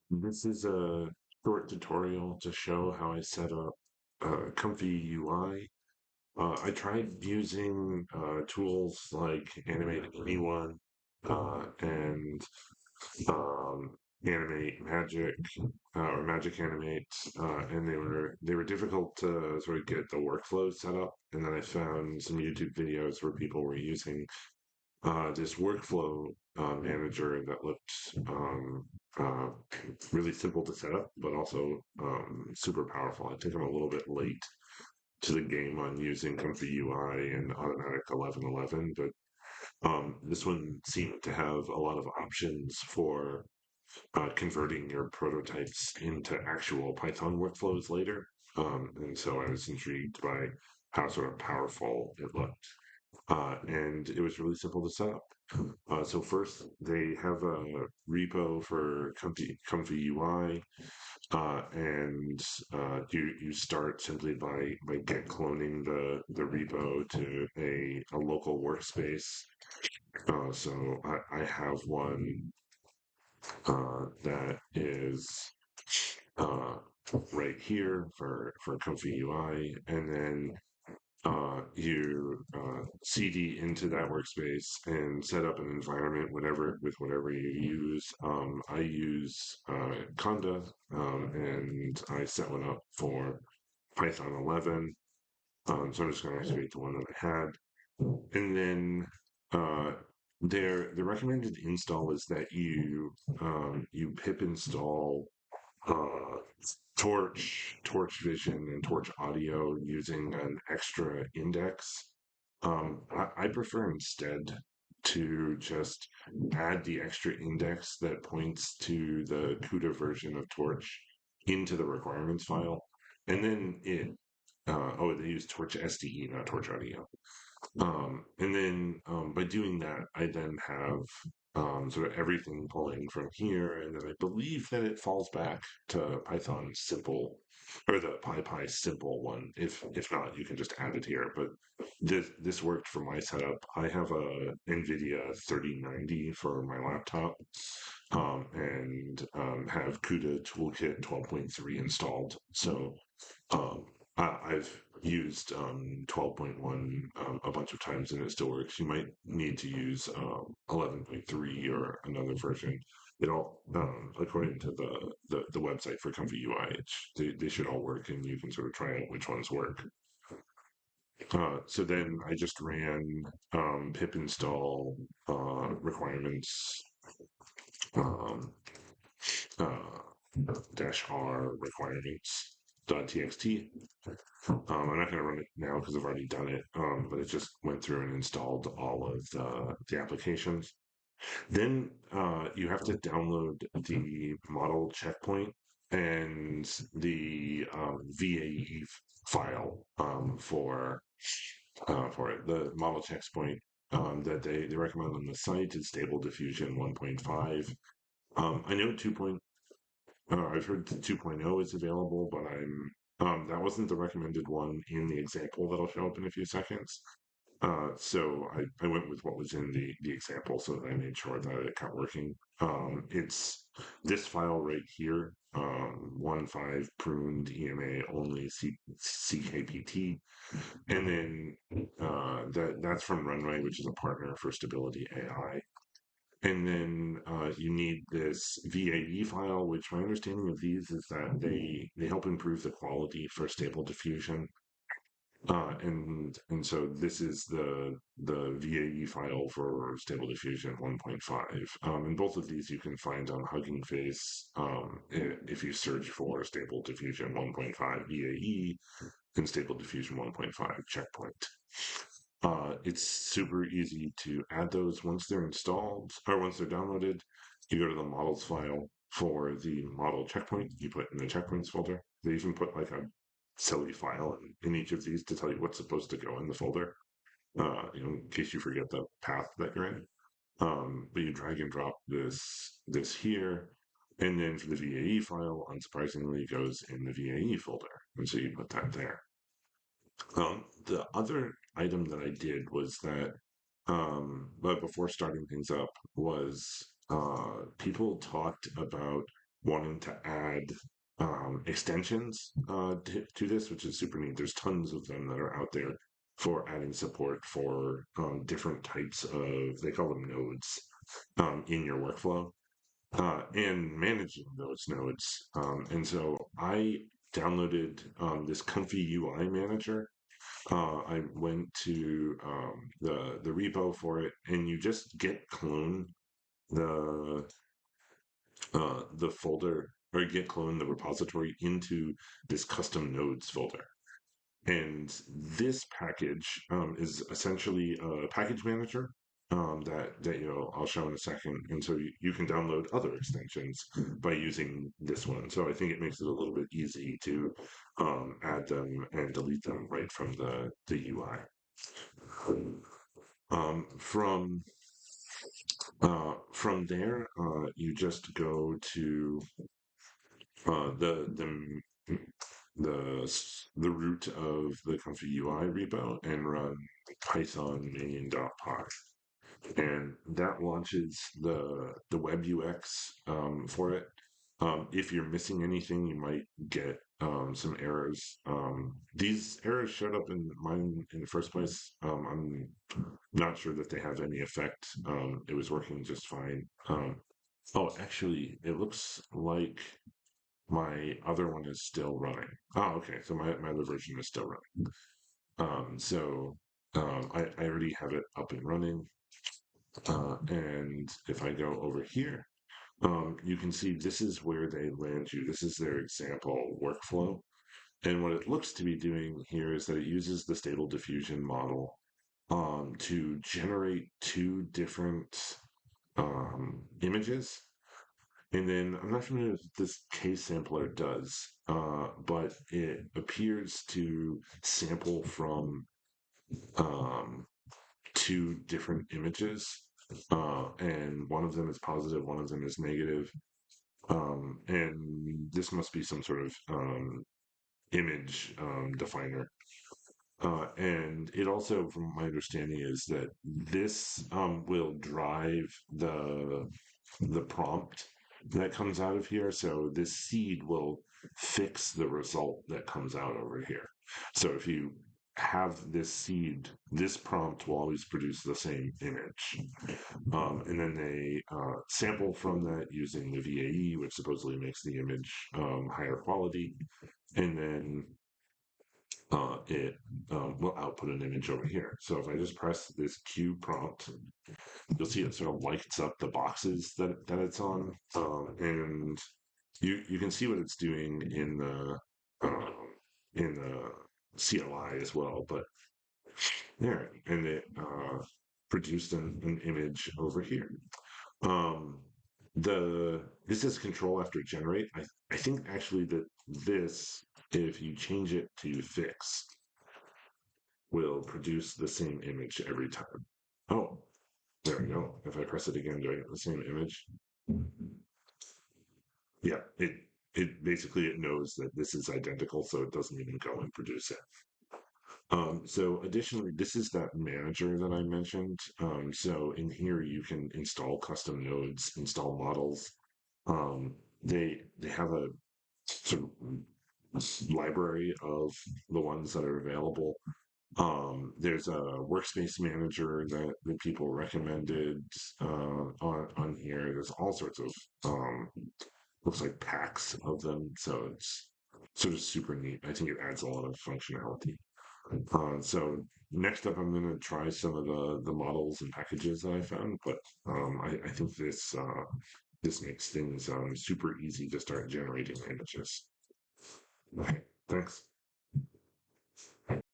This is a short tutorial to show how I set up ComfyUI. I tried using tools like Animate Anyone and um, Animate Magic or Magic Animate, and they were difficult to sort of get the workflow set up. And then I found some YouTube videos where people were using this workflow manager that looked uh, really simple to set up, but also super powerful. I think I'm a little bit late to the game on using Comfy UI and Automatic 1111, but this one seemed to have a lot of options for converting your prototypes into actual Python workflows later. And so I was intrigued by how sort of powerful it looked. And it was really simple to set up. So first, they have a repo for Comfy UI, and you start simply by get cloning the repo to a local workspace. So I have one that is uh, right here for Comfy UI, and then you CD into that workspace and set up an environment, whatever you use. I use Conda, and I set one up for Python 11. So I'm just going to activate the one that I had, and then uh, the recommended install is that you pip install uh, Torch Vision and Torch Audio using an extra index. I prefer instead to just add the extra index that points to the CUDA version of Torch into the requirements file, and then oh, they use Torch SDE, not Torch Audio. And then by doing that, I then have sort of everything pulling from here, and then I believe that it falls back to Python simple or the PyPy simple one. If not, you can just add it here. But this worked for my setup. I have a NVIDIA 3090 for my laptop, and have CUDA Toolkit 12.3 installed. So um, I've used 12.1 a bunch of times and it still works. You might need to use 11.3 or another version. It all, according to the website for Comfy UI, they should all work and you can sort of try out which ones work. So then I just ran pip install requirements um, dash r requirements dot txt. I'm not going to run it now because I've already done it, but it just went through and installed all of the applications. Then you have to download the model checkpoint and the VAE file for it. The model checkpoint that they recommend on the site is Stable Diffusion 1.5. I know 2. I've heard 2.0 is available, but that wasn't the recommended one in the example that'll show up in a few seconds. So I went with what was in the example so that I made sure that it got working. It's this file right here, 1.5 pruned EMA only CKPT, and then that's from Runway, which is a partner for Stability AI. And then you need this VAE file, which my understanding of these is that they help improve the quality for Stable Diffusion. And so this is the VAE file for Stable Diffusion 1.5. And both of these you can find on Hugging Face if you search for Stable Diffusion 1.5 VAE and Stable Diffusion 1.5 Checkpoint. It's super easy to add those once they're installed or once they're downloaded. You go to the models file for the model checkpoint, you put in the checkpoints folder. They even put like a silly file in each of these to tell you what's supposed to go in the folder, in case you forget the path that you're in. But you drag and drop this here, and then for the VAE file, unsurprisingly, goes in the VAE folder, and so you put that there. The other item that I did was that, but before starting things up, was people talked about wanting to add extensions to this, which is super neat. There's tons of them that are out there for adding support for different types of, they call them nodes in your workflow and managing those nodes. And so I downloaded this ComfyUI manager. I went to the repo for it, and you just git clone the the folder or git clone the repository into this custom nodes folder. And this package is essentially a package manager that I'll show in a second. And so you can download other extensions by using this one. So I think it makes it a little bit easy to add them and delete them right from the UI. From there, you just go to the root of the Comfy UI repo and run Python main.py, and that launches the web UX for it. If you're missing anything, you might get some errors. These errors showed up in mine in the first place. I'm not sure that they have any effect. It was working just fine. Oh, actually, it looks like my other one is still running. Oh, okay. So my other version is still running. I already have it up and running. And if I go over here, you can see this is where they land you. This is their example workflow. And what it looks to be doing here is that it uses the stable diffusion model to generate two different images. And then I'm not familiar with what this case sampler does, but it appears to sample from um, two different images, and one of them is positive, one of them is negative. And this must be some sort of image definer. And it also, from my understanding, is that this will drive the prompt that comes out of here. So this seed will fix the result that comes out over here. So if you have this seed, this prompt will always produce the same image. And then they sample from that using the VAE, which supposedly makes the image higher quality. And then it will output an image over here. So if I just press this Q prompt, you'll see it sort of lights up the boxes that it's on, and you can see what it's doing in the CLI as well. But there, and it produced an image over here. Um, this is control after generate. I think actually that this, if you change it to fix, will produce the same image every time. Oh, there we go. If I press it again, do I get the same image? Yeah, it basically it knows that this is identical, so it doesn't even go and produce it. So additionally, this is that manager that I mentioned. So in here you can install custom nodes, install models. They have a sort of library of the ones that are available. There's a workspace manager that people recommended on here. There's all sorts of looks like packs of them, so it's sort of super neat. I think it adds a lot of functionality. So next up, I'm going to try some of the models and packages that I found, but I think this makes things super easy to start generating images. Okay, thanks.